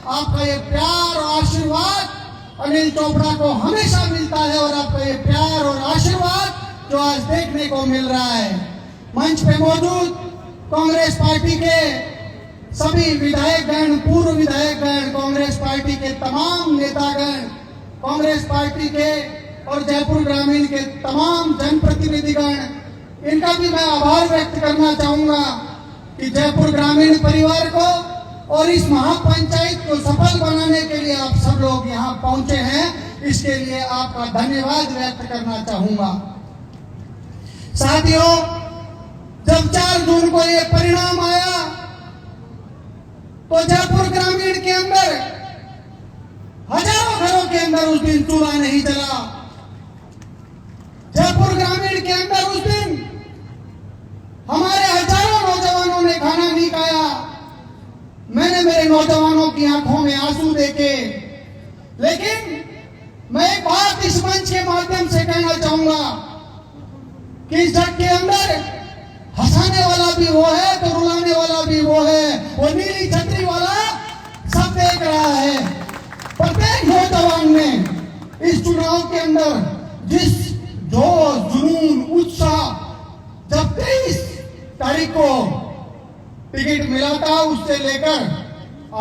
आपका ये प्यार और आशीर्वाद अनिल चोपड़ा को हमेशा मिलता है और आपका ये प्यार और आशीर्वाद जो आज देखने को मिल रहा है। मंच पे मौजूद कांग्रेस पार्टी के सभी विधायकगण, पूर्व विधायकगण, कांग्रेस पार्टी के तमाम नेतागण, कांग्रेस पार्टी के और जयपुर ग्रामीण के तमाम जनप्रतिनिधिगण, इनका भी मैं आभार व्यक्त करना चाहूंगा कि जयपुर ग्रामीण परिवार को और इस महापंचायत को सफल बनाने के लिए आप सब लोग यहाँ पहुंचे हैं, इसके लिए आपका धन्यवाद व्यक्त करना चाहूंगा। साथियों, जब 4 जून को ये परिणाम आया तो जयपुर ग्रामीण के अंदर हजारों घरों के अंदर उस दिन चूल्हा नहीं जला। जयपुर ग्रामीण के अंदर उस दिन हमारे हजारों नौजवानों ने खाना नहीं खाया। मैंने मेरे नौजवानों की आंखों में आंसू देखे। लेकिन मैं एक बात इस मंच के माध्यम से कहना चाहूंगा कि इस जग के अंदर हंसाने वाला भी वो है तो रुलाने वाला भी वो है। वो नीली छतरी वाला सब देख रहा है। प्रत्येक नौजवान ने इस चुनाव के अंदर जिस जोश, जुनून, उत्साह, जब 23 तारीख को टिकट मिला था उससे लेकर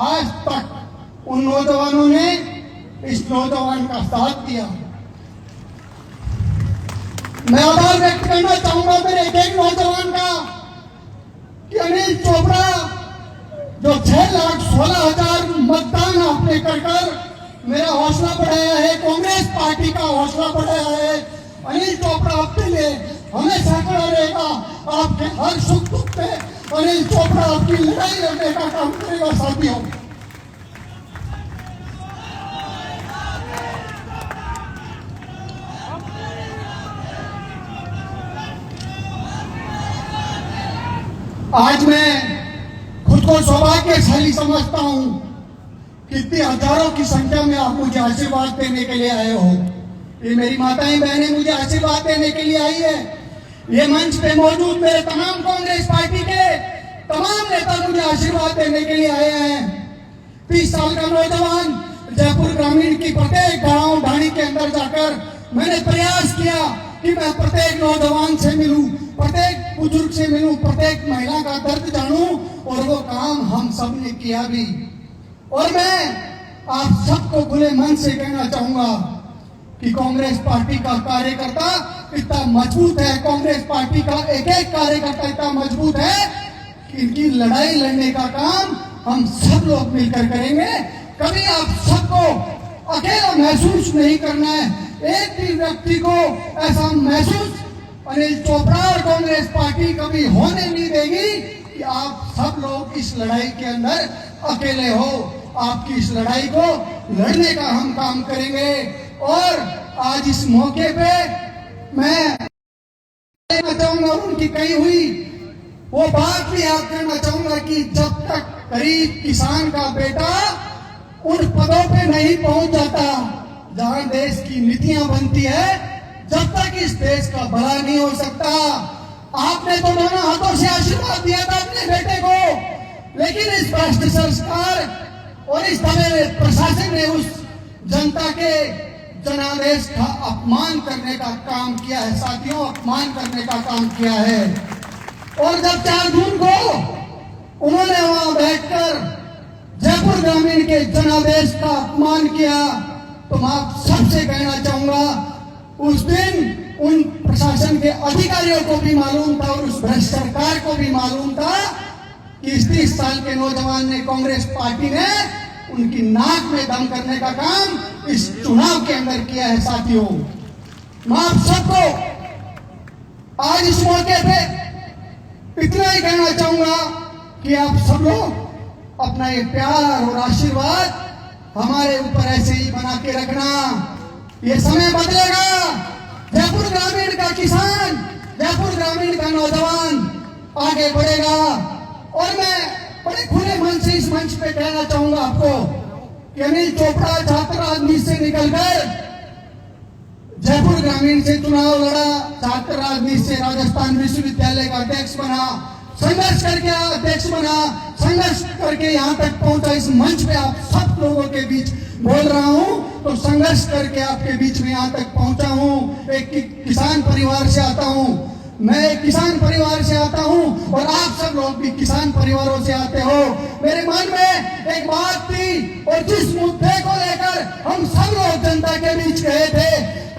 आज तक उन नौजवानों ने इस नौजवान का साथ दिया। मैं आभार व्यक्त करना चाहूंगा मेरे एक नौजवान का कि अनिल चोपड़ा जो 6,16,000 मतदान आपने कर मेरा हौसला बढ़ाया है, कांग्रेस पार्टी का हौसला बढ़ाया है। अनिल चोपड़ा आपके लिए हमेशा खड़ा रहेगा। आपके हर सुख दुख पे अनिल चोपड़ा आपकी लड़ाई लड़ने का काम करेगा। साथियों, आज मैं खुद को सौभाग्यशाली समझता हूं कि इतनी हजारों की संख्या में आप मुझे आशीर्वाद देने के लिए आए हो। ये मेरी माताएं बहनें मुझे आशीर्वाद देने के लिए आई है। ये मंच पे मौजूद मेरे तमाम कांग्रेस पार्टी के तमाम नेता मुझे आशीर्वाद देने के लिए आए हैं। 30 साल का नौजवान जयपुर ग्रामीण की प्रत्येक गांव ढाणी के अंदर जाकर मैंने प्रयास किया कि मैं प्रत्येक नौजवान से मिलूं, प्रत्येक बुजुर्ग से मिलूं, प्रत्येक महिला का दर्द जानूं, और वो काम हम सब ने किया भी। और मैं आप सबको खुले मन से कहना चाहूंगा कि कांग्रेस पार्टी का कार्यकर्ता इतना मजबूत है, कांग्रेस पार्टी का एक एक कार्यकर्ता इतना मजबूत है कि इनकी लड़ाई लड़ने का काम हम सब लोग मिलकर करेंगे। कभी आप सबको अकेला महसूस नहीं करना है। एक भी व्यक्ति को ऐसा महसूस अनिल चोपड़ा और कांग्रेस पार्टी कभी होने नहीं देगी कि आप सब लोग इस लड़ाई के अंदर अकेले हो। आपकी इस लड़ाई को लड़ने का हम काम करेंगे। और आज इस मौके पे मैं कहना चाहूंगा, उनकी कही हुई वो बात भी याद करना चाहूंगा कि जब तक गरीब किसान का बेटा उन पदों पे नहीं पहुंच जाता जहां देश की नीतियां बनती है, जब तक इस देश का भला नहीं हो सकता। आपने तो दोनों हाथों से आशीर्वाद दिया था अपने बेटे को, लेकिन इस भ्रष्ट सरकार और इस दबे प्रशासन ने उस जनता के जनादेश का अपमान करने का काम किया है। साथियों, अपमान करने का काम किया है। और जब 4 जून को उन्होंने वहां बैठकर जयपुर ग्रामीण के जनादेश का अपमान किया, तो मैं आप सबसे कहना चाहूंगा, उस दिन उन प्रशासन के अधिकारियों को भी मालूम था और उस भ्रष्ट सरकार को भी मालूम था कि इस 30 साल के नौजवान ने, कांग्रेस पार्टी ने उनकी नाक में दम करने का काम इस चुनाव के अंदर किया है। साथियों, मैं आप सबको आज इस मौके पे इतना ही कहना चाहूंगा कि आप सब लोग अपना ये प्यार और आशीर्वाद हमारे ऊपर ऐसे ही बना के रखना। ये समय बदलेगा। जयपुर ग्रामीण का किसान, जयपुर ग्रामीण का नौजवान आगे बढ़ेगा। और मैं बड़े खुले मन से इस मंच पे कहना चाहूंगा आपको कि अनिल चोपड़ा छात्र राजनीति से निकलकर जयपुर ग्रामीण से चुनाव लड़ा, छात्र राजनीति से राजस्थान विश्वविद्यालय का अध्यक्ष बना, संघर्ष करके अध्यक्ष बना, संघर्ष करके यहाँ तक पहुंचा। इस मंच पे आप सब आप लोगों के बीच बोल रहा हूँ, तो संघर्ष करके आपके बीच में यहाँ तक पहुंचा हूँ। एक किसान परिवार से आता हूँ, मैं एक किसान परिवार से आता हूँ और आप सब लोग भी किसान परिवारों से आते हो। मेरे मन में एक बात थी और जिस मुद्दे को लेकर हम सब लोग जनता के बीच गए थे,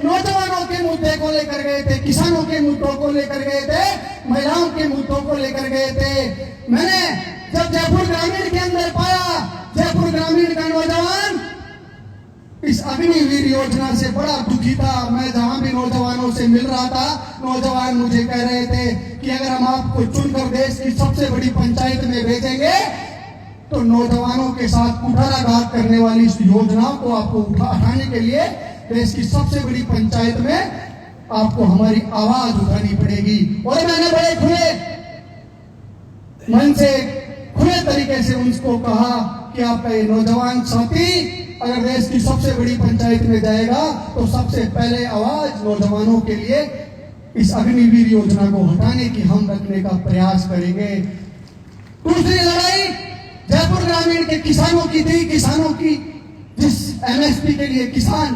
नौजवानों के मुद्दे को लेकर गए थे, किसानों के मुद्दों को लेकर गए थे, महिलाओं के मुद्दों को लेकर गए थे। मैंने जब जयपुर ग्रामीण के अंदर पाया, जयपुर ग्रामीण का नौजवान इस अग्निवीर योजना से बड़ा दुखी था। मैं जहां भी नौजवानों से मिल रहा था, नौजवान मुझे कह रहे थे कि अगर हम आपको चुनकर देश की सबसे बड़ी पंचायत में भेजेंगे तो नौजवानों के साथ कुठाराघात करने वाली इस योजना को आपको उठाने के लिए देश की सबसे बड़ी पंचायत में आपको हमारी आवाज उठानी पड़ेगी। और मैंने बड़े खुले मन से, खुले तरीके से उनको कहा कि आपका ये नौजवान साथी अगर देश की सबसे बड़ी पंचायत में जाएगा तो सबसे पहले आवाज नौजवानों के लिए इस अग्निवीर योजना को हटाने की हम रखने का प्रयास करेंगे। दूसरी लड़ाई जयपुर ग्रामीण के किसानों की थी। किसानों की जिस एमएसपी के लिए किसान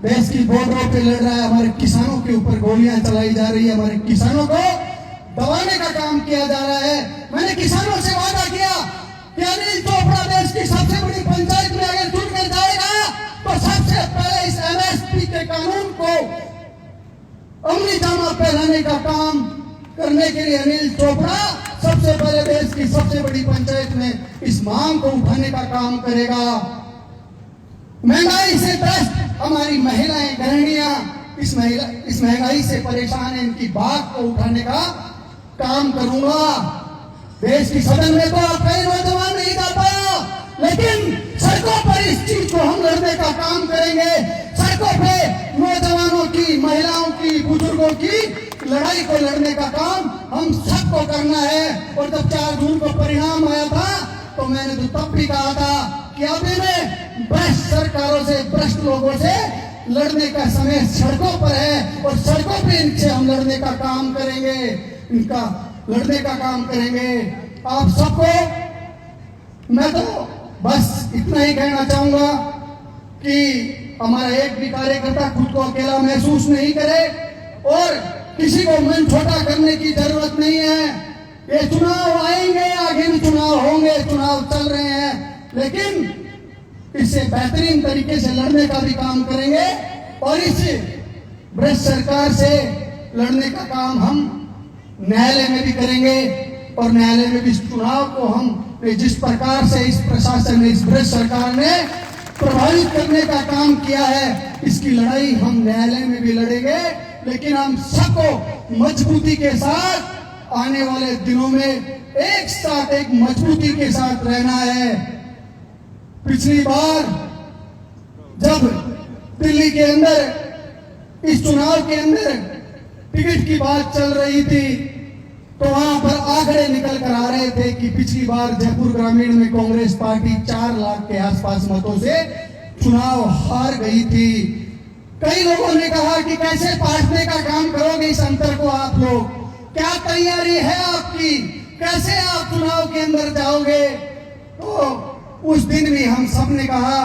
देश की बॉर्डरों पे लड़ रहा है, हमारे किसानों के ऊपर गोलियां चलाई जा रही है, हमारे किसानों को दबाने का काम किया जा रहा है। मैंने किसानों से वादा किया कि अनिल चोपड़ा देश की सबसे बड़ी पंचायत में अगर चुनकर जाएगा तो सबसे पहले इस एमएसपी के कानून को अमली जामा पहनाने का काम करने के लिए अनिल चोपड़ा सबसे पहले देश की सबसे बड़ी पंचायत में इस मांग को उठाने का काम करेगा। महंगाई से त्रस्त हमारी महिलाएं, गृहिणियां इस महंगाई से परेशान है, इनकी बात को उठाने का काम करूंगा। देश की सदन में तो आप कई नौजवान नहीं जा पाया, लेकिन सड़कों पर इस चीज को हम लड़ने का काम करेंगे। सड़कों पे नौजवानों की, महिलाओं की, बुजुर्गों की लड़ाई को लड़ने का काम हम सबको करना है। और जब 4 जून को परिणाम आया था तो मैंने तो तब भी कहा था कि अभी में भ्रष्ट सरकारों से, भ्रष्ट लोगों से लड़ने का समय सड़कों पर है और सड़कों पे इनसे हम लड़ने का काम करेंगे, इनका लड़ने का काम करेंगे। आप सबको मैं तो बस इतना ही कहना चाहूंगा कि हमारा एक भी कार्यकर्ता खुद को अकेला महसूस नहीं करे और किसी को मन छोटा करने की जरूरत नहीं है। ये चुनाव आएंगे, आगे भी चुनाव होंगे, चुनाव चल रहे हैं, लेकिन इससे बेहतरीन तरीके से लड़ने का भी काम करेंगे और इस भ्रष्ट सरकार से लड़ने का काम हम न्यायालय में भी करेंगे। और न्यायालय में भी इस चुनाव को हम जिस प्रकार से इस प्रशासन ने, इस भ्रष्ट सरकार ने प्रभावित करने का काम किया है, इसकी लड़ाई हम न्यायालय में भी लड़ेंगे। लेकिन हम सबको मजबूती के साथ आने वाले दिनों में एक साथ, एक मजबूती के साथ रहना है। पिछली बार जब दिल्ली के अंदर इस चुनाव के अंदर टिकट की बात चल रही थी तो वहां पर आंकड़े निकल कर आ रहे थे कि पिछली बार जयपुर ग्रामीण में कांग्रेस पार्टी 4 लाख के आसपास मतों से चुनाव हार गई थी। कई लोगों ने कहा कि कैसे पाटने का काम करोगे इस अंतर को आप लोग, क्या तैयारी है आपकी, कैसे आप चुनाव के अंदर जाओगे। तो उस दिन भी हम सब ने कहा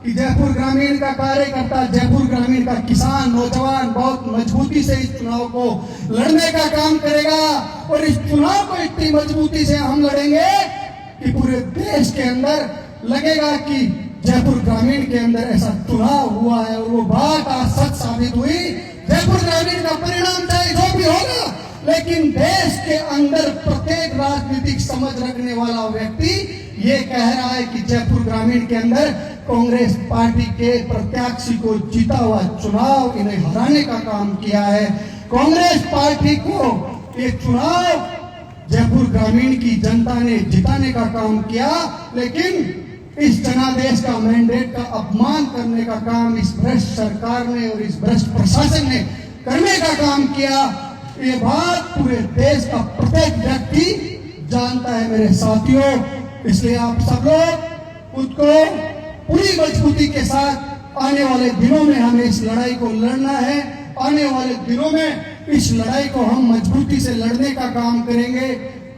कि जयपुर ग्रामीण का कार्यकर्ता, जयपुर ग्रामीण का किसान, नौजवान बहुत मजबूती से इस चुनाव को लड़ने का काम करेगा। और इस चुनाव को इतनी मजबूती से हम लड़ेंगे कि पूरे देश के अंदर लगेगा कि जयपुर ग्रामीण के अंदर ऐसा चुनाव हुआ है और वो बात आज सच साबित हुई। जयपुर ग्रामीण का परिणाम चाहे जो भी होगा, लेकिन देश के अंदर प्रत्येक राजनीतिक समझ रखने वाला व्यक्ति ये कह रहा है कि जयपुर ग्रामीण के अंदर कांग्रेस पार्टी के प्रत्याशी को जीता हुआ चुनाव इन्हें हराने का काम किया है। कांग्रेस पार्टी को ये चुनाव जयपुर ग्रामीण की जनता ने जिताने का काम किया, लेकिन इस जनादेश का मैंडेट का अपमान करने का काम इस भ्रष्ट सरकार ने और इस भ्रष्ट प्रशासन ने करने का काम किया। ये बात पूरे देश का प्रत्येक व्यक्ति जानता है मेरे साथियों। इसलिए आप सब लोग खुद को पूरी मजबूती के साथ आने वाले दिनों में हमें इस लड़ाई को लड़ना है। आने वाले दिनों में इस लड़ाई को हम मजबूती से लड़ने का काम करेंगे।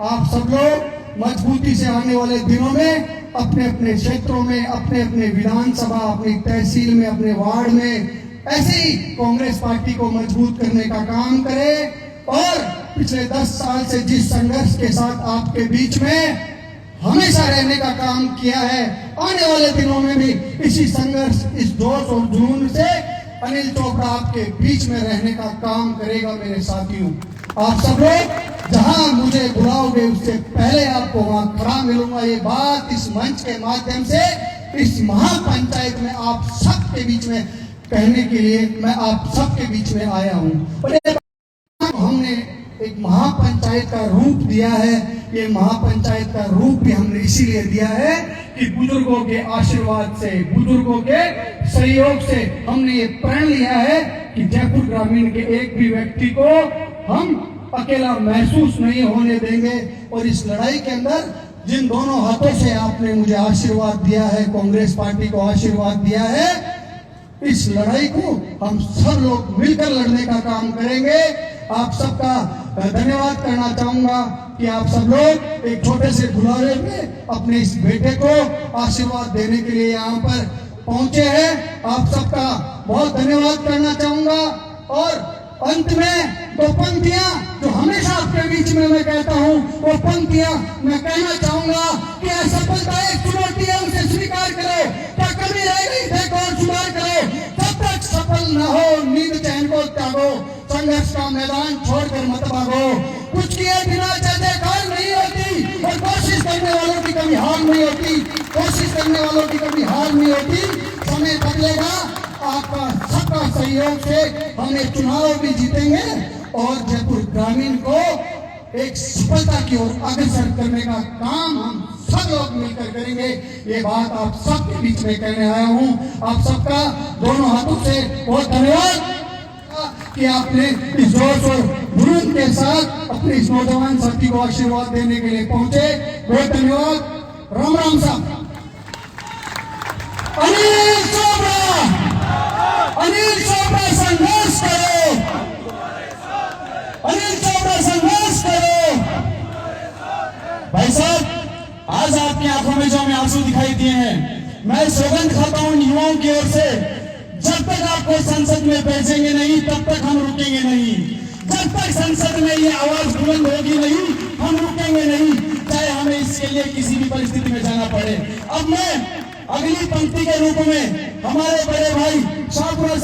आप सब लोग मजबूती से आने वाले दिनों में अपने अपने क्षेत्रों में, अपने अपने विधानसभा, अपनी तहसील में, अपने वार्ड में ऐसे ही कांग्रेस पार्टी को मजबूत करने का काम करे और पिछले 10 साल से जिस संघर्ष के साथ आपके बीच में हमेशा रहने का काम किया है, आने वाले दिनों में भी इसी संघर्ष, इस जोश और जुनून से अनिल चोपड़ा आपके बीच में रहने का काम करेगा। मेरे साथियों, आप सब लोग जहां मुझे बुलाओगे उससे पहले आपको वहां खड़ा मिलूंगा। ये बात इस मंच के माध्यम से इस महापंचायत में आप सबके बीच में कहने के लिए मैं आप सबके बीच में आया हूं। और हमने एक महापंचायत का रूप दिया है। ये महापंचायत का रूप भी हमने इसीलिए दिया है कि बुजुर्गों के आशीर्वाद से, बुजुर्गों के सहयोग से हमने ये प्रण लिया है कि जयपुर ग्रामीण के एक भी व्यक्ति को हम अकेला महसूस नहीं होने देंगे। और इस लड़ाई के अंदर जिन दोनों हाथों से आपने मुझे आशीर्वाद दिया है, कांग्रेस पार्टी को आशीर्वाद दिया है, इस लड़ाई को हम सब लोग मिलकर लड़ने का काम करेंगे। आप सबका धन्यवाद करना चाहूंगा कि आप सब लोग एक छोटे से बुलावे में अपने इस बेटे को आशीर्वाद देने के लिए यहाँ पर पहुंचे हैं। आप सबका बहुत धन्यवाद करना चाहूंगा। और अंत में 2 पंक्तियां जो हमेशा आपके बीच में मैं कहता हूं, वो पंक्तियां मैं कहना चाहूंगा कि असफलता एक चुनौती है, उसे स्वीकार करो। क्या कमी रह गई थे और सुधार करो। जब तक सफल न हो नींद चैन को त्यागो, संघर्ष का मैदान छोड़कर मत भागो। कुछ किए बिना जयकार नहीं होती और कोशिश करने वालों की कभी हार नहीं होती। कोशिश करने वालों की कभी हार नहीं होती। समय बदलेगा, आपका सबका सहयोग से हम एक चुनाव भी जीतेंगे और जयपुर ग्रामीण को एक सफलता की ओर अग्रसर करने का काम हम सब लोग मिलकर करेंगे। ये बात आप सबके बीच में कहने आया हूं। आप सबका दोनों हाथों से बहुत धन्यवाद कि आपने इस जोश और जुनून के साथ अपने इस नौजवान साथी को आशीर्वाद देने के लिए पहुंचे। बहुत धन्यवाद। राम राम साहब। अनिल चोपड़ा, अनिल चोपड़ा संघर्ष करो, अनिल चोपड़ा संघर्ष करो। भाई साहब, आज आपकी आंखों में जो हमें आंसू दिखाई दिए हैं, मैं सौगंध खाता हूं युवाओं की ओर से, जब तक आपको संसद में भेजेंगे नहीं तब तक हम रुकेंगे नहीं। जब तक संसद में ये आवाज बुलंद होगी नहीं, हम रुकेंगे नहीं, चाहे हमें इसके लिए किसी भी परिस्थिति में जाना पड़े। अब मैं अगली पंक्ति के रूप में हमारे बड़े भाई शाहपुरा से